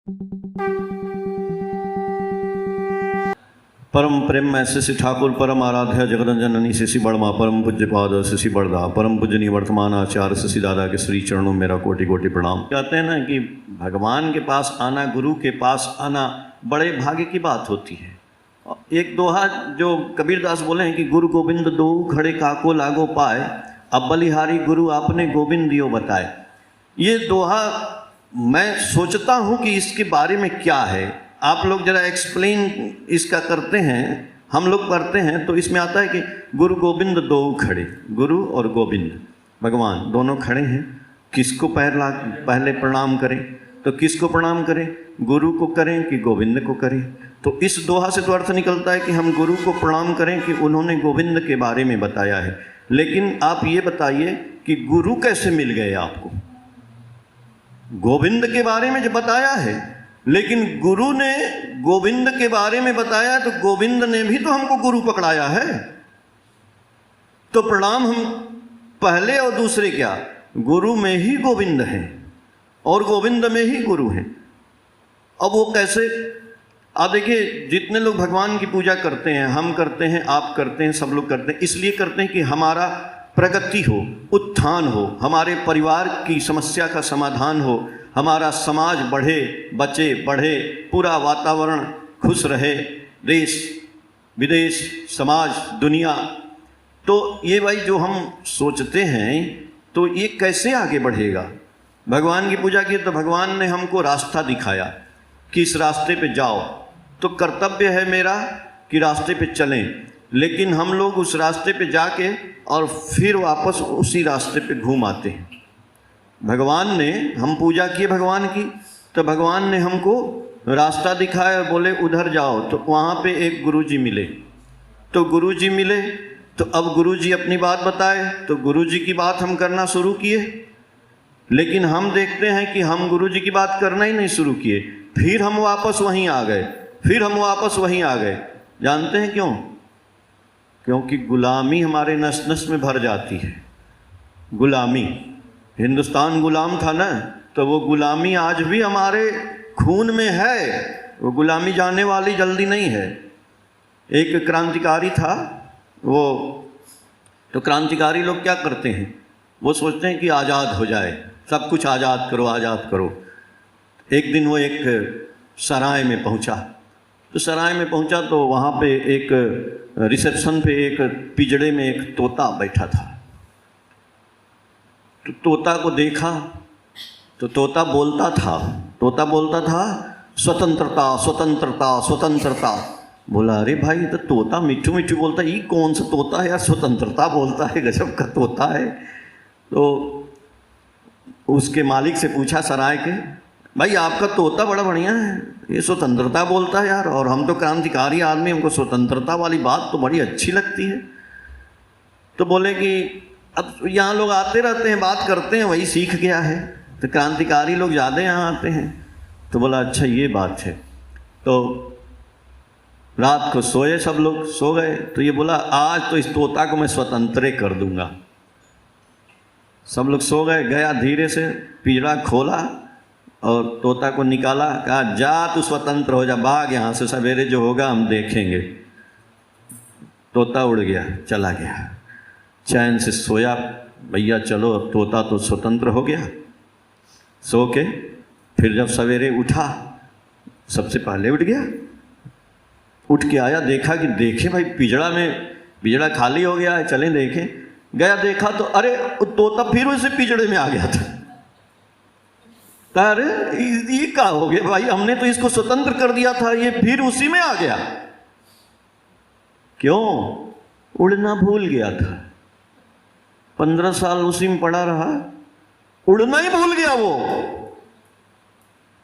परम प्रेम में शिशि ठाकुर परम आराध्य जगदंजननी शिशि बड़मा परम पूज्य पाद शिशि बड़दा परम पूजनीय वर्तमान आचार्य शिशि दादा के श्री चरणों में मेरा कोटि कोटि प्रणाम। कहते हैं ना कि भगवान के पास आना, गुरु के पास आना बड़े भाग्य की बात होती है। एक दोहा जो कबीरदास बोले हैं कि गुरु गोविंद दो खड़े काको लागो पाए, अब बलिहारी गुरु आपने गोविंद दियो बताए। ये दोहा मैं सोचता हूँ कि इसके बारे में क्या है, आप लोग जरा एक्सप्लेन इसका करते हैं। हम लोग पढ़ते हैं तो इसमें आता है कि गुरु गोविंद दो खड़े, गुरु और गोविंद भगवान दोनों खड़े हैं। किसको पहले प्रणाम करें? तो किसको प्रणाम करें? गुरु को करें कि गोविंद को करें? तो इस दोहा से तो अर्थ निकलता है कि हम गुरु को प्रणाम करें कि उन्होंने गोविंद के बारे में बताया है। लेकिन आप ये बताइए कि गुरु कैसे मिल गए आपको? गोविंद के बारे में जो बताया है, लेकिन गुरु ने गोविंद के बारे में बताया, तो गोविंद ने भी तो हमको गुरु पकड़ाया है। तो प्रणाम हम पहले और दूसरे क्या, गुरु में ही गोविंद है और गोविंद में ही गुरु है। अब वो कैसे? आप देखिए, जितने लोग भगवान की पूजा करते हैं, हम करते हैं, आप करते हैं, सब लोग करते हैं, इसलिए करते हैं कि हमारा प्रगति हो, उत्थान हो, हमारे परिवार की समस्या का समाधान हो, हमारा समाज बढ़े, बचे, बढ़े, पूरा वातावरण खुश रहे, देश विदेश, समाज, दुनिया। तो ये भाई जो हम सोचते हैं, तो ये कैसे आगे बढ़ेगा? भगवान की पूजा की तो भगवान ने हमको रास्ता दिखाया कि इस रास्ते पे जाओ। तो कर्तव्य है मेरा कि रास्ते पे चलें, लेकिन हम लोग उस रास्ते पे जाके और फिर वापस उसी रास्ते पे घूम आते हैं। भगवान ने, हम पूजा किए भगवान की, तो भगवान ने हमको रास्ता दिखाया, बोले उधर जाओ। तो वहाँ पे एक गुरुजी मिले, तो गुरुजी मिले तो अब गुरुजी अपनी बात बताए, तो गुरुजी की बात हम करना शुरू किए। लेकिन हम देखते हैं कि हम गुरुजी की बात करना ही नहीं शुरू किए, फिर हम वापस वहीं आ गए, फिर हम वापस वहीं आ गए। जानते हैं क्यों? क्योंकि गुलामी हमारे नस नस में भर जाती है। गुलामी, हिंदुस्तान गुलाम था ना, तो वो गुलामी आज भी हमारे खून में है, वो गुलामी जाने वाली जल्दी नहीं है। एक क्रांतिकारी था, वो तो क्रांतिकारी लोग क्या करते हैं, वो सोचते हैं कि आज़ाद हो जाए, सब कुछ आज़ाद करो, आज़ाद करो। एक दिन वो एक सराय में पहुंचा, तो सराय में पहुंचा तो वहाँ पे एक रिसेप्शन पे एक पिंजड़े में एक तोता बैठा था। तो तोता को देखा तो तोता बोलता था स्वतंत्रता स्वतंत्रता स्वतंत्रता। बोला अरे भाई, तो तोता मिठू मिठू बोलता है, ये कौन सा तोता है यार, स्वतंत्रता बोलता है, गजब का तोता है। तो उसके मालिक से पूछा सराय के, भाई आपका तोता बड़ा बढ़िया है, ये स्वतंत्रता बोलता है यार, और हम तो क्रांतिकारी आदमी, हमको स्वतंत्रता वाली बात तो बड़ी अच्छी लगती है। तो बोले कि अब यहाँ लोग आते रहते हैं, बात करते हैं, वही सीख गया है, तो क्रांतिकारी लोग ज़्यादा यहाँ आते हैं। तो बोला अच्छा ये बात है। तो रात को सोए, सब लोग सो गए, तो ये बोला आज तो इस तोता को मैं स्वतंत्र कर दूंगा। सब लोग सो गए, गया धीरे से पिंजरा खोला और तोता को निकाला, कहा जा तू स्वतंत्र हो जा, भाग यहाँ से, सवेरे जो होगा हम देखेंगे। तोता उड़ गया, चला गया, चैन से सोया। भैया चलो अब तोता तो स्वतंत्र हो गया। सो के फिर जब सवेरे उठा, सबसे पहले उठ गया, उठ के आया, देखा कि देखे भाई पिंजड़ा खाली हो गया है, चलें देखें। गया देखा तो अरे तोता फिर उसे पिंजड़े में आ गया था। अरे ये क्या हो गया भाई, हमने तो इसको स्वतंत्र कर दिया था, ये फिर उसी में आ गया। क्यों? उड़ना भूल गया था, 15 साल उसी में पड़ा रहा, उड़ना ही भूल गया वो।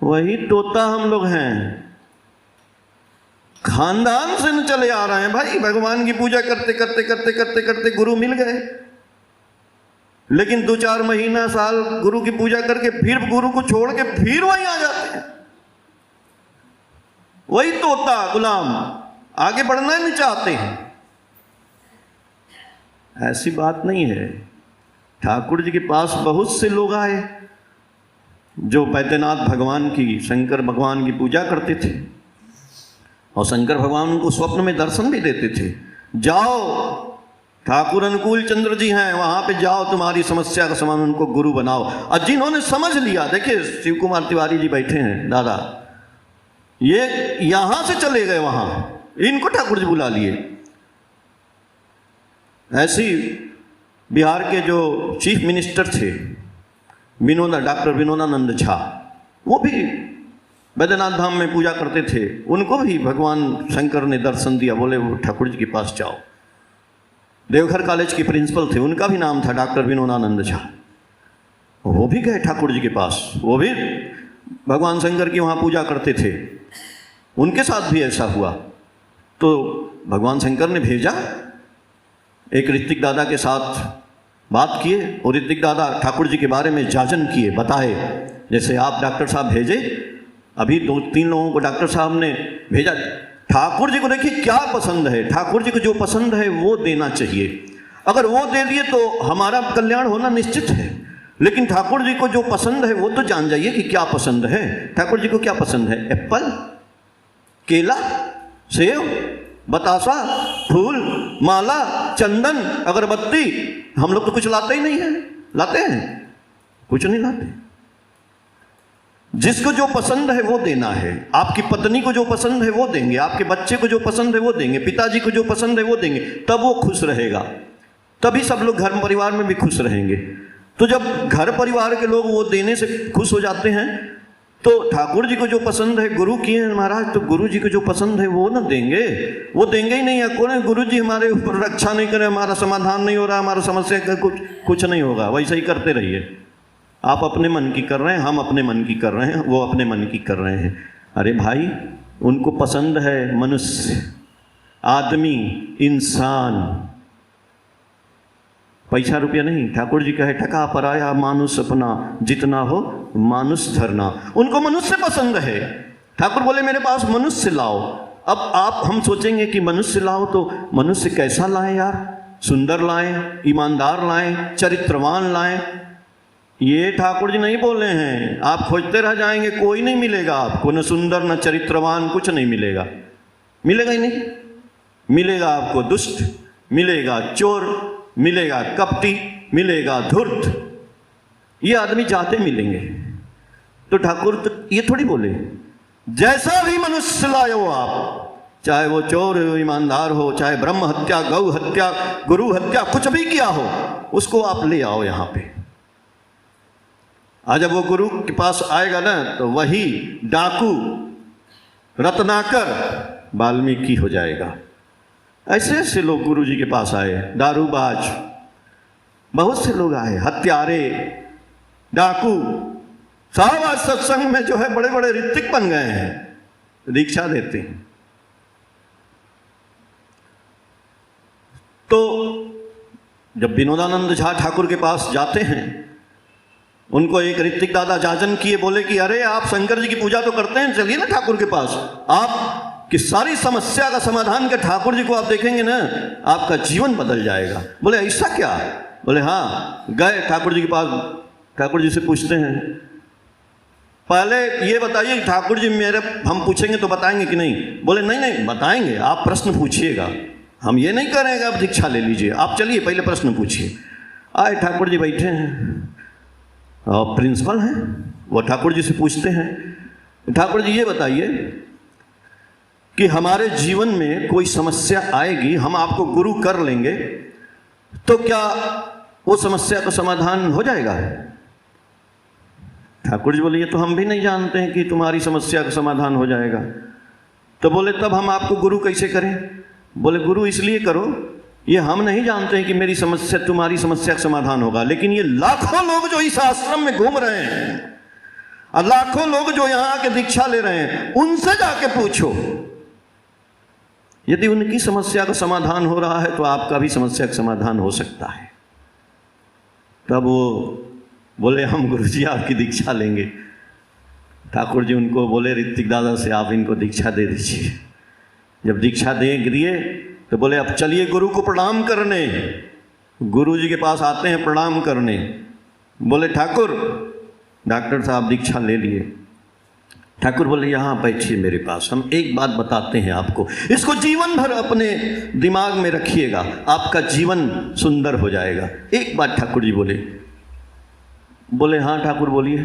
वही तोता हम लोग हैं, खानदान से न चले आ रहे हैं भाई। भगवान की पूजा करते करते करते करते करते गुरु मिल गए, लेकिन 2-4 महीना साल गुरु की पूजा करके फिर गुरु को छोड़ के फिर वहीं आ जाते हैं। वही तोता गुलाम, आगे बढ़ना ही नहीं चाहते हैं। ऐसी बात नहीं है। ठाकुर जी के पास बहुत से लोग आए, जो बैद्यनाथ भगवान की, शंकर भगवान की पूजा करते थे, और शंकर भगवान उनको स्वप्न में दर्शन भी देते थे, जाओ ठाकुर अनुकूल चंद्र जी हैं वहां पे जाओ, तुम्हारी समस्या का समाधान, उनको गुरु बनाओ। और जिन्होंने समझ लिया, देखिए शिव कुमार तिवारी जी बैठे हैं दादा, ये यहां से चले गए वहां, इनको ठाकुर जी बुला लिए। ऐसी बिहार के जो चीफ मिनिस्टर थे डॉक्टर विनोदानंद झा, वो भी बैद्यनाथ धाम में पूजा करते थे, उनको भी भगवान शंकर ने दर्शन दिया, बोले वो ठाकुर जी के पास जाओ। देवघर कॉलेज के प्रिंसिपल थे, उनका भी नाम था डॉक्टर विनोदानंद झा, वो भी गए ठाकुर जी के पास, वो भी भगवान शंकर की वहाँ पूजा करते थे, उनके साथ भी ऐसा हुआ। तो भगवान शंकर ने भेजा, एक ऋतिक दादा के साथ बात किए, और ऋतिक दादा ठाकुर जी के बारे में जाजन किए, बताए, जैसे आप डॉक्टर साहब भेजे, अभी 2-3 लोगों को डॉक्टर साहब ने भेजा। ठाकुर जी को देखिए क्या पसंद है, ठाकुर जी को जो पसंद है वो देना चाहिए, अगर वो दे दिए तो हमारा कल्याण होना निश्चित है। लेकिन ठाकुर जी को जो पसंद है वो तो जान जाइए कि क्या पसंद है। ठाकुर जी को क्या पसंद है? एप्पल, केला, सेब, बतासा, फूल, माला, चंदन, अगरबत्ती। हम लोग तो कुछ लाते ही नहीं है, लाते हैं? कुछ नहीं लाते। जिसको जो पसंद है वो देना है। आपकी पत्नी को जो पसंद है वो देंगे, आपके बच्चे को जो पसंद है वो देंगे, पिताजी को जो पसंद है वो देंगे, तब वो खुश रहेगा, तभी सब लोग घर परिवार में भी खुश रहेंगे। तो जब घर परिवार के लोग वो देने से खुश हो जाते हैं, तो ठाकुर जी को जो पसंद है, गुरु किए हैं महाराज, तो गुरु जी को जो पसंद है वो ना देंगे, वो देंगे ही नहीं है। कौन गुरु जी हमारे ऊपर रक्षा नहीं करे, हमारा समाधान नहीं हो रहा, हमारा समस्या का कुछ नहीं होगा, वैसे ही करते रहिए। आप अपने मन की कर रहे हैं, हम अपने मन की कर रहे हैं, वो अपने मन की कर रहे हैं। अरे भाई, उनको पसंद है मनुष्य, आदमी, इंसान, पैसा रुपया नहीं। ठाकुर जी कहे ठका पराया मानुष अपना, जितना हो मानुष धरना। उनको मनुष्य पसंद है। ठाकुर बोले मेरे पास मनुष्य लाओ। अब आप हम सोचेंगे कि मनुष्य लाओ, तो मनुष्य कैसा लाएं यार? सुंदर लाएं, ईमानदार लाएं, चरित्रवान लाएं। ये ठाकुर जी नहीं बोले हैं। आप खोजते रह जाएंगे, कोई नहीं मिलेगा आपको, न सुंदर न चरित्रवान, कुछ नहीं मिलेगा, मिलेगा ही नहीं। मिलेगा आपको दुष्ट, मिलेगा चोर, मिलेगा कपटी, मिलेगा धूर्त, ये आदमी जाते मिलेंगे। तो ठाकुर तो ये थोड़ी बोले जैसा भी मनुष्य लाए हो आप, चाहे वो चोर हो, ईमानदार हो, चाहे ब्रह्म हत्या, गौ हत्या, गुरु हत्या, कुछ भी किया हो, उसको आप ले आओ यहाँ पे। आज जब वो गुरु के पास आएगा ना, तो वही डाकू, रत्नाकर, वाल्मीकि हो जाएगा। ऐसे ऐसे लोग गुरु जी के पास आए, दारूबाज, बहुत से लोग आए, हत्यारे, डाकू, सब आज सत्संग में जो है बड़े बड़े ऋतिक बन गए हैं, दीक्षा देते हैं। तो जब विनोदानंद झा ठाकुर के पास जाते हैं, उनको एक ऋतिक दादा जाजन किए, बोले कि अरे आप शंकर जी की पूजा तो करते हैं, चलिए ना ठाकुर के पास, आप कि सारी समस्या का समाधान के ठाकुर जी को आप देखेंगे ना, आपका जीवन बदल जाएगा। बोले ऐसा क्या? बोले हाँ। गए ठाकुर जी के पास, ठाकुर जी से पूछते हैं, पहले ये बताइए ठाकुर जी, मेरे हम पूछेंगे तो बताएंगे कि नहीं? बोले नहीं नहीं बताएंगे, आप प्रश्न पूछिएगा, हम ये नहीं करेंगे आप दीक्षा ले लीजिए, आप चलिए पहले प्रश्न पूछिए। आए ठाकुर जी बैठे हैं, और प्रिंसिपल हैं, वो ठाकुर जी से पूछते हैं, ठाकुर जी ये बताइए कि हमारे जीवन में कोई समस्या आएगी, हम आपको गुरु कर लेंगे, तो क्या वो समस्या का समाधान हो जाएगा? ठाकुर जी बोले ये तो हम भी नहीं जानते हैं कि तुम्हारी समस्या का समाधान हो जाएगा। तो बोले तब हम आपको गुरु कैसे करें? बोले गुरु इसलिए करो, ये हम नहीं जानते हैं कि मेरी समस्या, तुम्हारी समस्या का समाधान होगा, लेकिन ये लाखों लोग जो इस आश्रम में घूम रहे हैं, और लाखों लोग जो यहाँ आके दीक्षा ले रहे हैं, उनसे जाके पूछो, यदि उनकी समस्या का समाधान हो रहा है तो आपका भी समस्या का समाधान हो सकता है। तब वो बोले हम गुरुजी आपकी दीक्षा लेंगे। ठाकुर जी उनको बोले ऋतिक दादा से आप इनको दीक्षा दे दीजिए। जब दीक्षा दिए तो बोले अब चलिए गुरु को प्रणाम करने। गुरु जी के पास आते हैं प्रणाम करने। बोले ठाकुर डॉक्टर साहब दीक्षा ले लिए। ठाकुर बोले यहाँ बैठिए मेरे पास, हम एक बात बताते हैं आपको, इसको जीवन भर अपने दिमाग में रखिएगा, आपका जीवन सुंदर हो जाएगा। एक बात ठाकुर जी बोले। बोले हाँ ठाकुर बोलिए।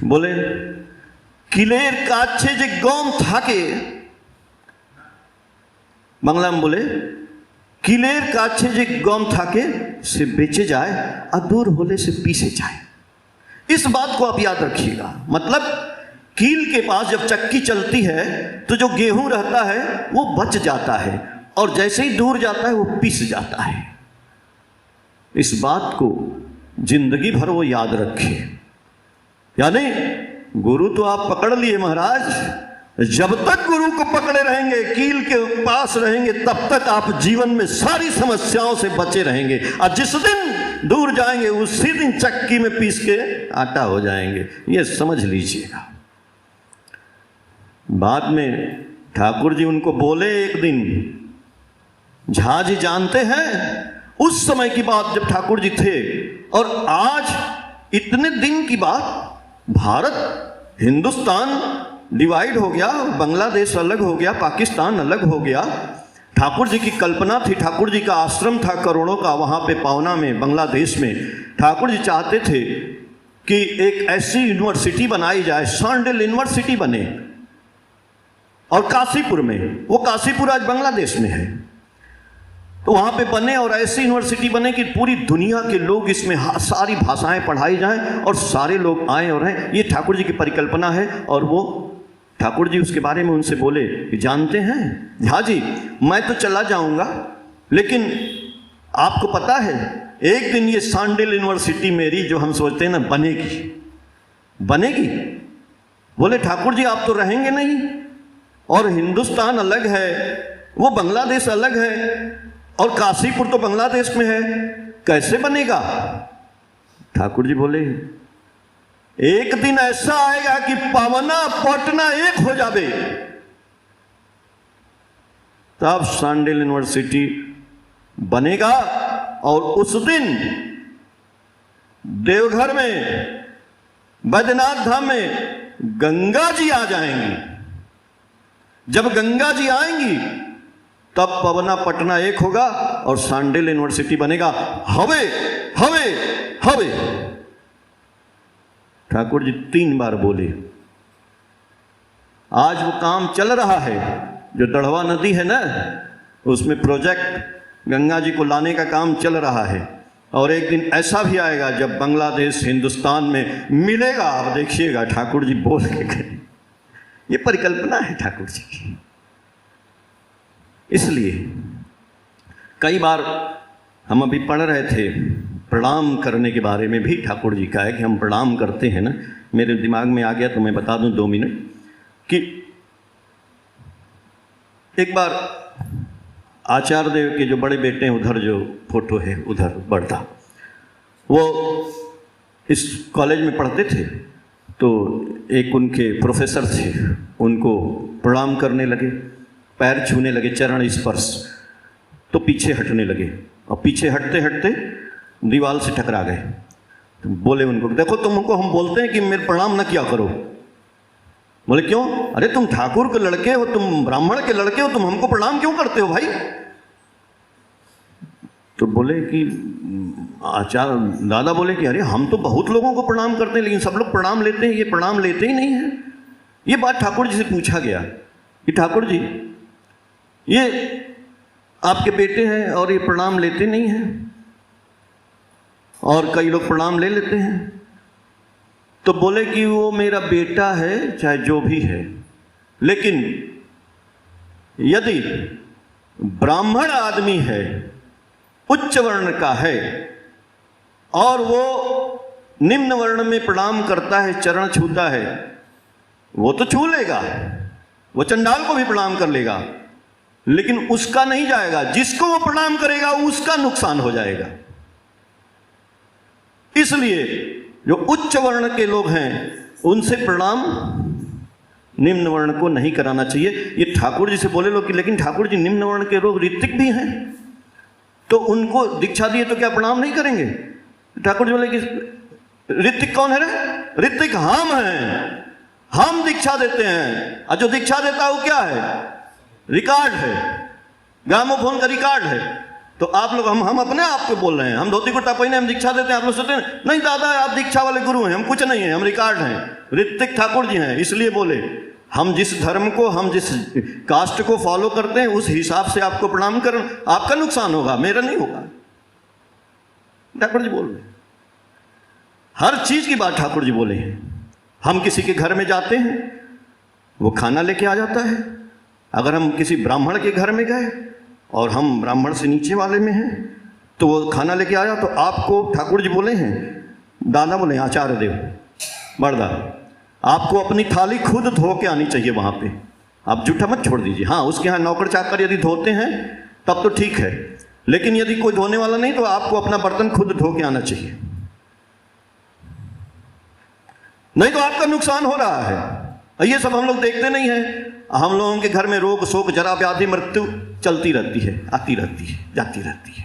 बोले किलेर काछे जे गम थाके, बांग्ला में बोले किलेर काछे जे गम थाके से बेचे जाए और दूर होले से पीसे जाए। इस बात को आप याद रखिएगा। मतलब कील के पास जब चक्की चलती है तो जो गेहूं रहता है वो बच जाता है, और जैसे ही दूर जाता है वो पिस जाता है। इस बात को जिंदगी भर वो याद रखे। यानी गुरु तो आप पकड़ लिए महाराज, जब तक गुरु को पकड़े रहेंगे, कील के पास रहेंगे, तब तक आप जीवन में सारी समस्याओं से बचे रहेंगे। और जिस दिन दूर जाएंगे उसी दिन चक्की में पीस के आटा हो जाएंगे, ये समझ लीजिएगा। बाद में ठाकुर जी उनको बोले एक दिन, झा जी जानते हैं उस समय की बात जब ठाकुर जी थे और आज इतने दिन की बात, भारत हिंदुस्तान डिवाइड हो गया, बांग्लादेश अलग हो गया, पाकिस्तान अलग हो गया। ठाकुर जी की कल्पना थी, ठाकुर जी का आश्रम था करोड़ों का वहाँ पे पावना में, बांग्लादेश में। ठाकुर जी चाहते थे कि एक ऐसी यूनिवर्सिटी बनाई जाए, सांडेल यूनिवर्सिटी बने, और काशीपुर में, वो काशीपुर आज बांग्लादेश में है, तो वहाँ पे बने और ऐसी यूनिवर्सिटी बने कि पूरी दुनिया के लोग इसमें सारी भाषाएं पढ़ाई जाएं और सारे लोग आए और रहें। ये ठाकुर जी की परिकल्पना है। और वो ठाकुर जी उसके बारे में उनसे बोले कि जानते हैं झा जी, मैं तो चला जाऊंगा, लेकिन आपको पता है एक दिन ये सांडेल यूनिवर्सिटी मेरी जो हम सोचते हैं ना बनेगी, बनेगी। बोले ठाकुर जी आप तो रहेंगे नहीं, और हिंदुस्तान अलग है, वो बांग्लादेश अलग है, और काशीपुर तो बांग्लादेश में है, कैसे बनेगा? ठाकुर जी बोले एक दिन ऐसा आएगा कि पावना पटना एक हो जावे, तब सांडेल यूनिवर्सिटी बनेगा। और उस दिन देवघर में, बैद्यनाथ धाम में गंगा जी आ जाएंगी। जब गंगा जी आएंगी तब पवना पटना एक होगा और सांडेल यूनिवर्सिटी बनेगा। हवे हवे हवे ठाकुर जी 3 बार बोले। आज वो काम चल रहा है, जो दढ़वा नदी है ना, उसमें प्रोजेक्ट गंगा जी को लाने का काम चल रहा है। और एक दिन ऐसा भी आएगा जब बांग्लादेश हिंदुस्तान में मिलेगा, आप देखिएगा ठाकुर जी बोल के गए। ये परिकल्पना है ठाकुर जी की। इसलिए कई बार हम अभी पढ़ रहे थे प्रणाम करने के बारे में भी ठाकुर जी का है कि हम प्रणाम करते हैं ना, मेरे दिमाग में आ गया तो मैं बता दूं 2 मिनट कि एक बार आचार्य देव के जो बड़े बेटे हैं, उधर जो फोटो है उधर बढ़ता, वो इस कॉलेज में पढ़ते थे, तो एक उनके प्रोफेसर थे, उनको प्रणाम करने लगे, पैर छूने लगे, चरण स्पर्श, तो पीछे हटने लगे, और पीछे हटते हटते दीवार से टकरा गए। तो बोले उनको, देखो तुमको हम बोलते हैं कि मेरे प्रणाम न किया करो। बोले क्यों? अरे तुम ठाकुर के लड़के हो, तुम ब्राह्मण के लड़के हो, तुम हमको प्रणाम क्यों करते हो भाई? तो बोले कि आचार्य दादा बोले कि अरे हम तो बहुत लोगों को प्रणाम करते हैं, लेकिन सब लोग प्रणाम लेते हैं, ये प्रणाम लेते ही नहीं है। ये बात ठाकुर जी से पूछा गया कि ठाकुर जी ये आपके बेटे हैं और ये प्रणाम लेते नहीं हैं, और कई लोग प्रणाम ले लेते हैं। तो बोले कि वो मेरा बेटा है चाहे जो भी है, लेकिन यदि ब्राह्मण आदमी है, उच्च वर्ण का है, और वो निम्न वर्ण में प्रणाम करता है, चरण छूता है, वो तो छू लेगा, वो चंडाल को भी प्रणाम कर लेगा, लेकिन उसका नहीं जाएगा, जिसको वो प्रणाम करेगा उसका नुकसान हो जाएगा। इसलिए जो उच्च वर्ण के लोग हैं उनसे प्रणाम निम्न वर्ण को नहीं कराना चाहिए। ये ठाकुर जी से बोले लोग कि लेकिन ठाकुर जी निम्न वर्ण के लोग ऋतिक भी हैं, तो उनको दीक्षा दिए तो क्या प्रणाम नहीं करेंगे? ठाकुर जी बोले कि ऋतिक कौन है रे? ऋतिक हम हैं, हम दीक्षा देते हैं। और जो दीक्षा देता है वो क्या है? रिकॉर्ड है, ग्रामोफोन का रिकॉर्ड है। तो आप लोग हम अपने आप को बोल रहे हैं, हम धोती कुर्ता पहने हम दीक्षा देते हैं। आप लोग सोचते हैं नहीं दादा आप दीक्षा वाले गुरु हैं, हम कुछ नहीं है, हम रिकॉर्ड हैं। ऋतिक ठाकुर जी हैं, इसलिए बोले हम जिस धर्म को, हम जिस कास्ट को फॉलो करते हैं उस हिसाब से आपको प्रणाम कर, आपका नुकसान होगा, मेरा नहीं होगा। ठाकुर जी बोल रहे हैं, हर चीज की बात ठाकुर जी बोले हैं। हम किसी के घर में जाते हैं, वो खाना लेके आ जाता है। अगर हम किसी ब्राह्मण के घर में गए और हम ब्राह्मण से नीचे वाले में हैं तो वो खाना लेके आया, तो आपको ठाकुर जी बोले हैं, दादा बोले आचार्य देव बड़दा, आपको अपनी थाली खुद धो के आनी चाहिए वहाँ पे, आप जूठा मत छोड़ दीजिए। हाँ, उसके यहाँ नौकर चाकर यदि धोते हैं तब तो ठीक है, लेकिन यदि कोई धोने वाला नहीं तो आपको अपना बर्तन खुद धो के आना चाहिए, नहीं तो आपका नुकसान हो रहा है। ये सब हम लोग देखते नहीं हैं। हम लोगों के घर में रोग शोक जरा व्याधि मृत्यु चलती रहती है, आती रहती है, जाती रहती है,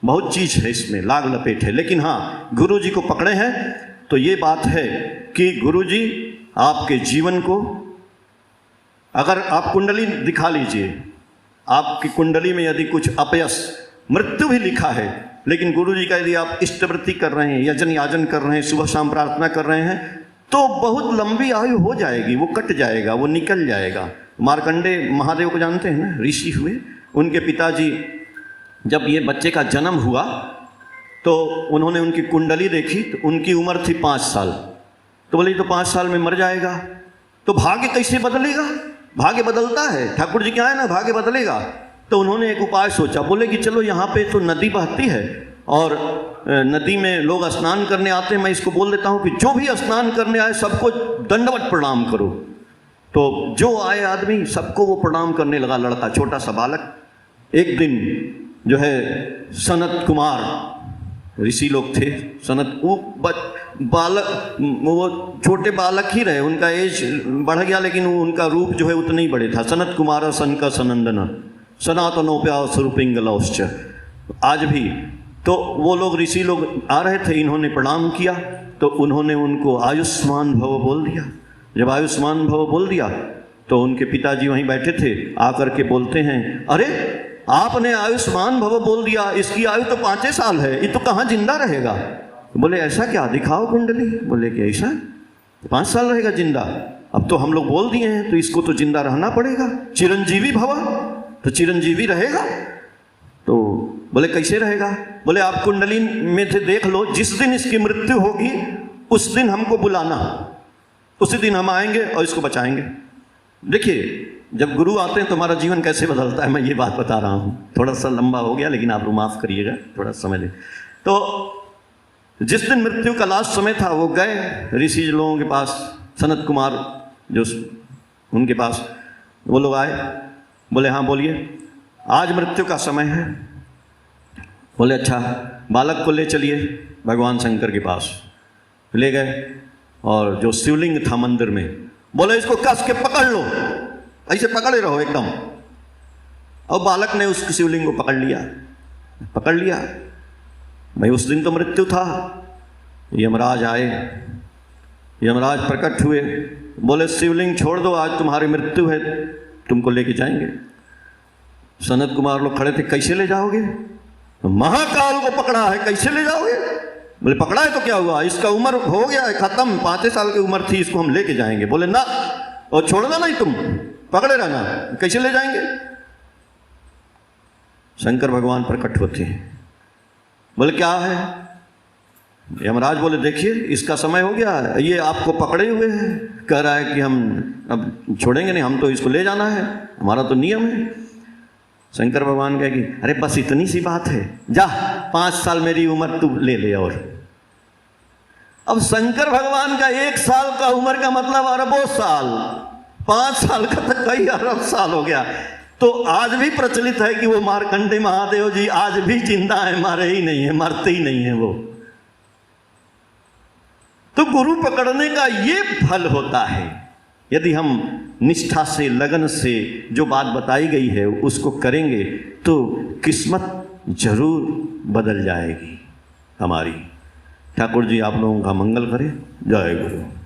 बहुत चीज है इसमें, लाग लपेट है। लेकिन हाँ, गुरु जी को पकड़े हैं तो ये बात है कि गुरु जी आपके जीवन को, अगर आप कुंडली दिखा लीजिए, आपकी कुंडली में यदि कुछ अपयश मृत्यु भी लिखा है, लेकिन गुरु जी का यदि आप इष्टवृत्ति कर रहे हैं, यजन याजन कर रहे हैं, सुबह शाम प्रार्थना कर रहे हैं, तो बहुत लंबी आयु हो जाएगी, वो कट जाएगा, वो निकल जाएगा। मार्कंडे महादेव को जानते हैं ना, ऋषि हुए, उनके पिताजी जब ये बच्चे का जन्म हुआ तो उन्होंने उनकी कुंडली देखी तो उनकी उम्र थी 5 साल। तो बोले तो 5 साल में मर जाएगा, तो भाग्य कैसे बदलेगा? भाग्य बदलता है, ठाकुर जी क्या है ना, भाग्य बदलेगा। तो उन्होंने एक उपाय सोचा, बोले कि चलो यहाँ पे तो नदी बहती है और नदी में लोग स्नान करने आते हैं, मैं इसको बोल देता हूँ कि जो भी स्नान करने आए सबको दंडवत प्रणाम करो। तो जो आए आदमी सबको वो प्रणाम करने लगा, लड़का छोटा सा बालक। एक दिन जो है सनत कुमार ऋषि लोग थे, सनत वो बालक, वो छोटे बालक ही रहे, उनका एज बढ़ गया लेकिन उनका रूप जो है उतना ही बड़े था। सनत कुमार सनका सनंदन सनातनोप्या स्वरूपिंगलौश्च। आज भी तो वो लोग ऋषि लोग आ रहे थे, इन्होंने प्रणाम किया तो उन्होंने उनको आयुष्मान भव बोल दिया। जब आयुष्मान भव बोल दिया तो उनके पिताजी वहीं बैठे थे, आकर के बोलते हैं, अरे आपने आयुष्मान भव बोल दिया, इसकी आयु तो 5 साल है, ये तो कहाँ जिंदा रहेगा? बोले ऐसा क्या, दिखाओ कुंडली। बोले कि ऐसा 5 साल रहेगा जिंदा? अब तो हम लोग बोल दिए हैं तो इसको तो जिंदा रहना पड़ेगा, चिरंजीवी भव, तो चिरंजीवी रहेगा। तो बोले कैसे रहेगा? बोले आप कुंडली में से देख लो, जिस दिन इसकी मृत्यु होगी उस दिन हमको बुलाना, उसी दिन हम आएंगे और इसको बचाएंगे। देखिए जब गुरु आते हैं तो हमारा जीवन कैसे बदलता है, मैं ये बात बता रहा हूँ। थोड़ा सा लंबा हो गया लेकिन आप माफ़ करिएगा, थोड़ा समय ले। तो जिस दिन मृत्यु का लास्ट समय था वो गए ऋषि लोगों के पास, सनत कुमार जो उनके पास, वो लोग आए, बोले हाँ बोलिए आज मृत्यु का समय है। बोले अच्छा, बालक को ले चलिए भगवान शंकर के पास। ले गए और जो शिवलिंग था मंदिर में, बोले इसको कस के पकड़ लो, ऐसे पकड़े रहो एकदम। और बालक ने उस शिवलिंग को पकड़ लिया। भाई उस दिन तो मृत्यु था। यमराज आए, यमराज प्रकट हुए, बोले शिवलिंग छोड़ दो, आज तुम्हारी मृत्यु है, तुमको लेके जाएंगे। सनत कुमार लोग खड़े थे, कैसे ले जाओगे? महाकाल को पकड़ा है, कैसे ले जाओगे? बोले पकड़ा है तो क्या हुआ, इसका उम्र हो गया है खत्म, 5 साल की उम्र थी, इसको हम लेके जाएंगे। बोले ना, और छोड़ना नहीं, तुम पकड़े रहना, कैसे ले जाएंगे? शंकर भगवान प्रकट होते हैं, बोले क्या है? यमराज बोले देखिए इसका समय हो गया है, ये आपको पकड़े हुए हैं, कह रहा है कि हम अब छोड़ेंगे नहीं, हम तो इसको ले जाना है, हमारा तो नियम है। शंकर भगवान कहे कि अरे बस इतनी सी बात है, जा 5 साल मेरी उम्र तू ले ले। और अब शंकर भगवान का 1 साल का उम्र का मतलब अरबों साल, 5 साल का तो कई अरब साल हो गया। तो आज भी प्रचलित है कि वो मार्कंडे महादेव जी आज भी जिंदा है, मारे ही नहीं है, मरते ही नहीं है वो। तो गुरु पकड़ने का ये फल होता है, यदि हम निष्ठा से लगन से जो बात बताई गई है उसको करेंगे तो किस्मत जरूर बदल जाएगी हमारी। ठाकुर जी आप लोगों का मंगल करे। जय गुरु।